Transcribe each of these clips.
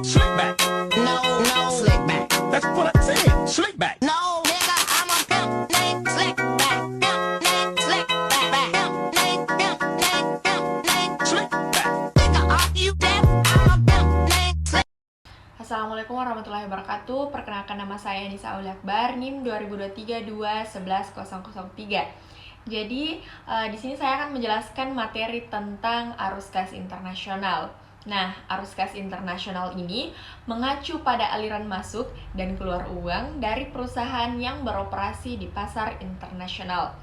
Slick back. No, no, slick back. That's what I said. Slick back. No, nigga, I'm a pimp named Slick Back. Pimp named Slick Back. Pimp named, pimp named, pimp named. Slick back. Nigga, are you deaf? I'm a pimp named Slick. Assalamualaikum warahmatullahi wabarakatuh. Perkenalkan, nama saya Nisa Aulia Akbar, NIM 2023-211003. Jadi di sini saya akan menjelaskan materi tentang arus kas internasional. Nah, arus kas internasional ini mengacu pada aliran masuk dan keluar uang dari perusahaan yang beroperasi di pasar internasional.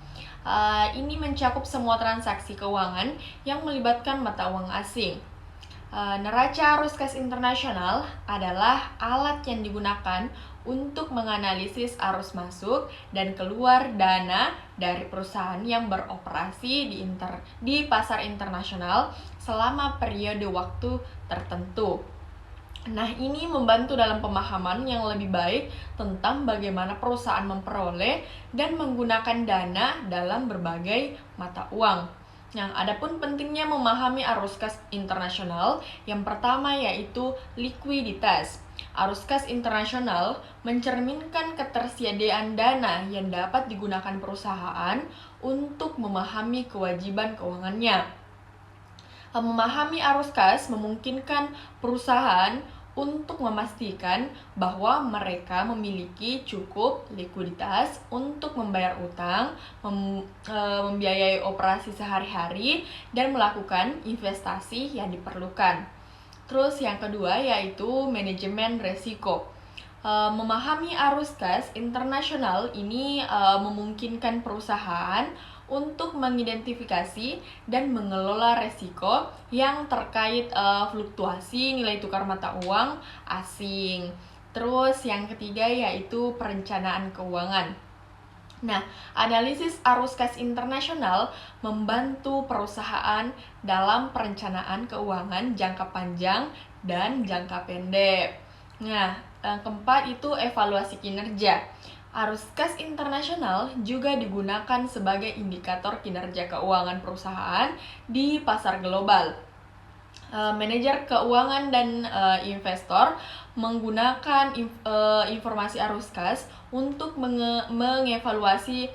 Ini mencakup semua transaksi keuangan yang melibatkan mata uang asing. Neraca arus kas internasional adalah alat yang digunakan untuk menganalisis arus masuk dan keluar dana dari perusahaan yang beroperasi di pasar internasional selama periode waktu tertentu. Nah, ini membantu dalam pemahaman yang lebih baik tentang bagaimana perusahaan memperoleh dan menggunakan dana dalam berbagai mata uang. Nah, adapun pentingnya memahami arus kas internasional, yang pertama yaitu likuiditas. Arus kas internasional mencerminkan ketersediaan dana yang dapat digunakan perusahaan untuk memahami kewajiban keuangannya. Memahami arus kas memungkinkan perusahaan untuk memastikan bahwa mereka memiliki cukup likuiditas untuk membayar utang, membiayai operasi sehari-hari, dan melakukan investasi yang diperlukan. Terus yang kedua yaitu manajemen resiko. Memahami arus kas internasional ini memungkinkan perusahaan untuk mengidentifikasi dan mengelola resiko yang terkait fluktuasi nilai tukar mata uang asing. Terus yang ketiga yaitu perencanaan keuangan. Nah, analisis arus kas internasional membantu perusahaan dalam perencanaan keuangan jangka panjang dan jangka pendek. Nah, yang keempat itu evaluasi kinerja. Arus kas internasional juga digunakan sebagai indikator kinerja keuangan perusahaan di pasar global. Manajer keuangan dan investor menggunakan informasi arus kas untuk mengevaluasi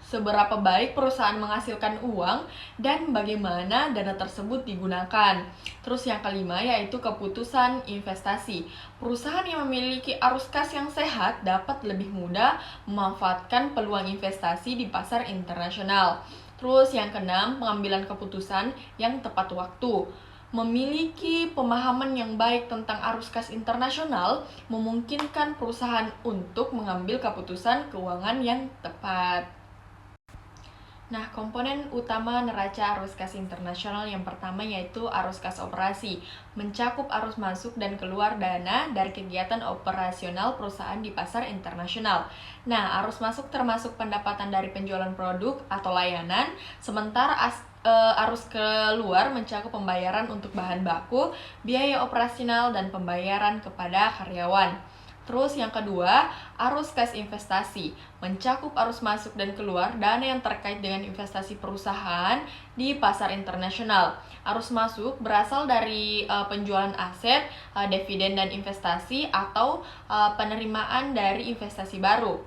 seberapa baik perusahaan menghasilkan uang dan bagaimana dana tersebut digunakan. Terus yang kelima yaitu keputusan investasi. Perusahaan yang memiliki arus kas yang sehat dapat lebih mudah memanfaatkan peluang investasi di pasar internasional. Terus yang keenam, pengambilan keputusan yang tepat waktu. Memiliki pemahaman yang baik tentang arus kas internasional memungkinkan perusahaan untuk mengambil keputusan keuangan yang tepat. Nah, komponen utama neraca arus kas internasional yang pertama yaitu arus kas operasi, mencakup arus masuk dan keluar dana dari kegiatan operasional perusahaan di pasar internasional. Nah, arus masuk termasuk pendapatan dari penjualan produk atau layanan, sementara arus keluar mencakup pembayaran untuk bahan baku, biaya operasional, dan pembayaran kepada karyawan. Terus yang kedua, arus kas investasi, mencakup arus masuk dan keluar dana yang terkait dengan investasi perusahaan di pasar internasional. Arus masuk berasal dari penjualan aset, dividen dan investasi, atau penerimaan dari investasi baru.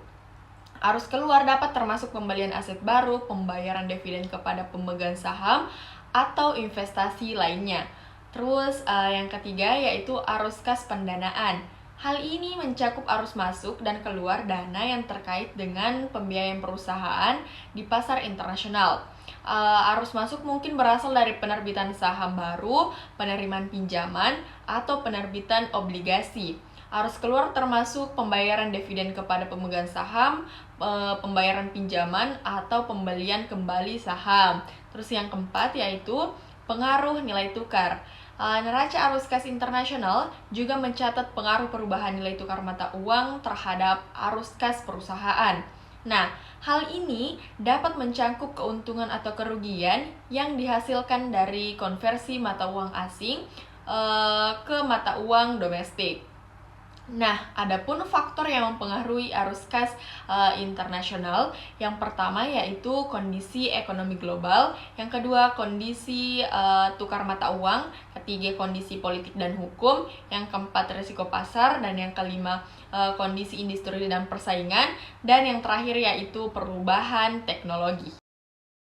Arus keluar dapat termasuk pembelian aset baru, pembayaran dividen kepada pemegang saham, atau investasi lainnya. Terus yang ketiga yaitu arus kas pendanaan. Hal ini mencakup arus masuk dan keluar dana yang terkait dengan pembiayaan perusahaan di pasar internasional. Arus masuk mungkin berasal dari penerbitan saham baru, penerimaan pinjaman, atau penerbitan obligasi. Arus keluar termasuk pembayaran dividen kepada pemegang saham, pembayaran pinjaman, atau pembelian kembali saham. Terus yang keempat yaitu pengaruh nilai tukar. Neraca arus kas internasional juga mencatat pengaruh perubahan nilai tukar mata uang terhadap arus kas perusahaan. Nah, hal ini dapat mencakup keuntungan atau kerugian yang dihasilkan dari konversi mata uang asing ke mata uang domestik. Nah, adapun faktor yang mempengaruhi arus kas internasional, yang pertama yaitu kondisi ekonomi global, yang kedua kondisi tukar mata uang, ketiga kondisi politik dan hukum, yang keempat risiko pasar, dan yang kelima kondisi industri dan persaingan, dan yang terakhir yaitu perubahan teknologi.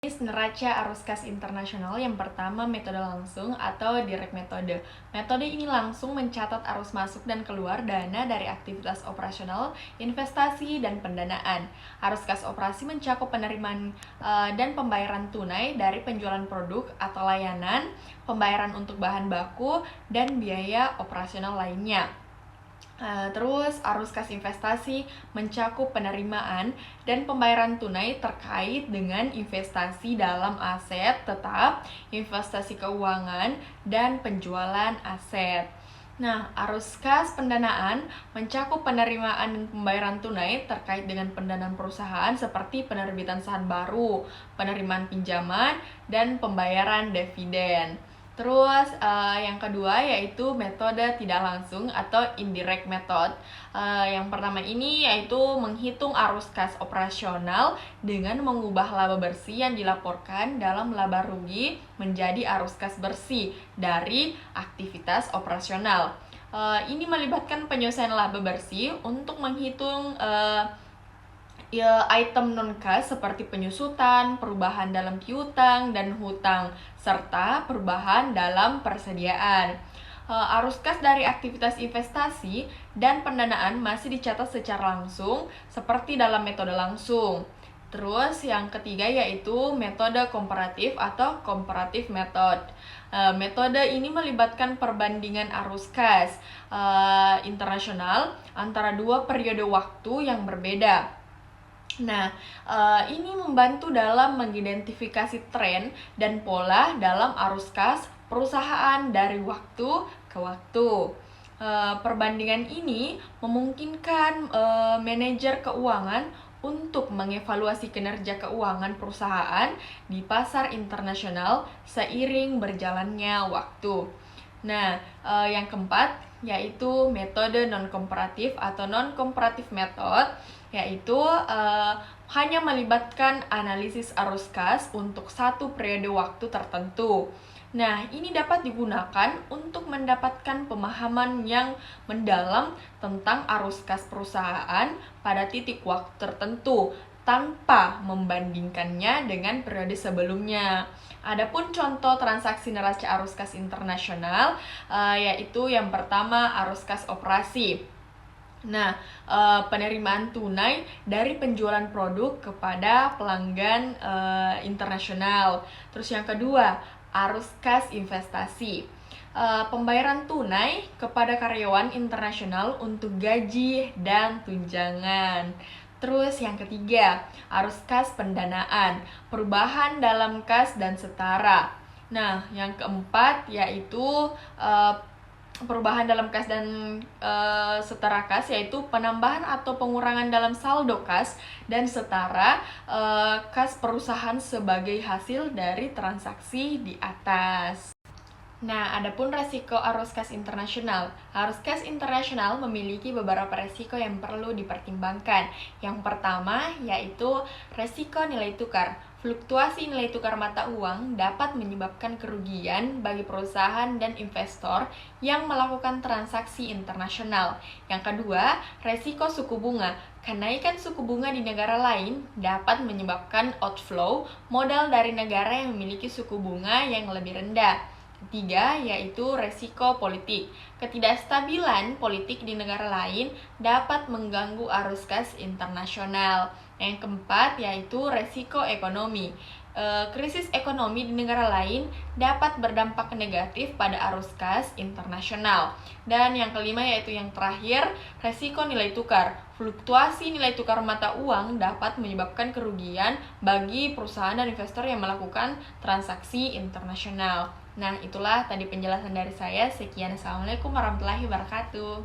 Neraca arus kas internasional yang pertama metode langsung atau direct metode. Metode ini langsung mencatat arus masuk dan keluar dana dari aktivitas operasional, investasi, dan pendanaan. Arus kas operasi mencakup penerimaan dan pembayaran tunai dari penjualan produk atau layanan, pembayaran untuk bahan baku, dan biaya operasional lainnya. Terus arus kas investasi mencakup penerimaan dan pembayaran tunai terkait dengan investasi dalam aset tetap, investasi keuangan, dan penjualan aset. Nah, arus kas pendanaan mencakup penerimaan dan pembayaran tunai terkait dengan pendanaan perusahaan seperti penerbitan saham baru, penerimaan pinjaman, dan pembayaran dividen. Terus yang kedua yaitu metode tidak langsung atau indirect method. Yang pertama ini yaitu menghitung arus kas operasional dengan mengubah laba bersih yang dilaporkan dalam laba rugi menjadi arus kas bersih dari aktivitas operasional. Ini melibatkan penyelesaian laba bersih untuk menghitung item non-kas seperti penyusutan, perubahan dalam piutang dan hutang, serta perubahan dalam persediaan. Arus kas dari aktivitas investasi dan pendanaan masih dicatat secara langsung seperti dalam metode langsung. Terus yang ketiga yaitu metode komparatif atau comparative method. Metode ini melibatkan perbandingan arus kas internasional antara dua periode waktu yang berbeda. Nah, ini membantu dalam mengidentifikasi tren dan pola dalam arus kas perusahaan dari waktu ke waktu. Perbandingan ini memungkinkan manajer keuangan untuk mengevaluasi kinerja keuangan perusahaan di pasar internasional seiring berjalannya waktu. Nah, yang keempat yaitu metode non-komparatif atau non-comparative method, yaitu hanya melibatkan analisis arus kas untuk satu periode waktu tertentu. Nah, ini dapat digunakan untuk mendapatkan pemahaman yang mendalam tentang arus kas perusahaan pada titik waktu tertentu tanpa membandingkannya dengan periode sebelumnya. Adapun contoh transaksi neraca arus kas internasional yaitu yang pertama arus kas operasi. Nah, penerimaan tunai dari penjualan produk kepada pelanggan internasional. Terus yang kedua, arus kas investasi. Pembayaran tunai kepada karyawan internasional untuk gaji dan tunjangan. Terus yang ketiga, arus kas pendanaan, perubahan dalam kas dan setara. Nah, yang keempat yaitu perubahan dalam kas dan setara kas, yaitu penambahan atau pengurangan dalam saldo kas dan setara kas perusahaan sebagai hasil dari transaksi di atas. Nah, adapun resiko arus kas internasional. Arus kas internasional memiliki beberapa resiko yang perlu dipertimbangkan. Yang pertama yaitu resiko nilai tukar. Fluktuasi nilai tukar mata uang dapat menyebabkan kerugian bagi perusahaan dan investor yang melakukan transaksi internasional. Yang kedua, resiko suku bunga. Kenaikan suku bunga di negara lain dapat menyebabkan outflow modal dari negara yang memiliki suku bunga yang lebih rendah. Ketiga, yaitu resiko politik. Ketidakstabilan politik di negara lain dapat mengganggu arus kas internasional. Yang keempat, yaitu resiko ekonomi. Krisis ekonomi di negara lain dapat berdampak negatif pada arus kas internasional. Dan yang kelima, yaitu yang terakhir, resiko nilai tukar. Fluktuasi nilai tukar mata uang dapat menyebabkan kerugian bagi perusahaan dan investor yang melakukan transaksi internasional. Nah, itulah tadi penjelasan dari saya. Sekian, Assalamualaikum warahmatullahi wabarakatuh.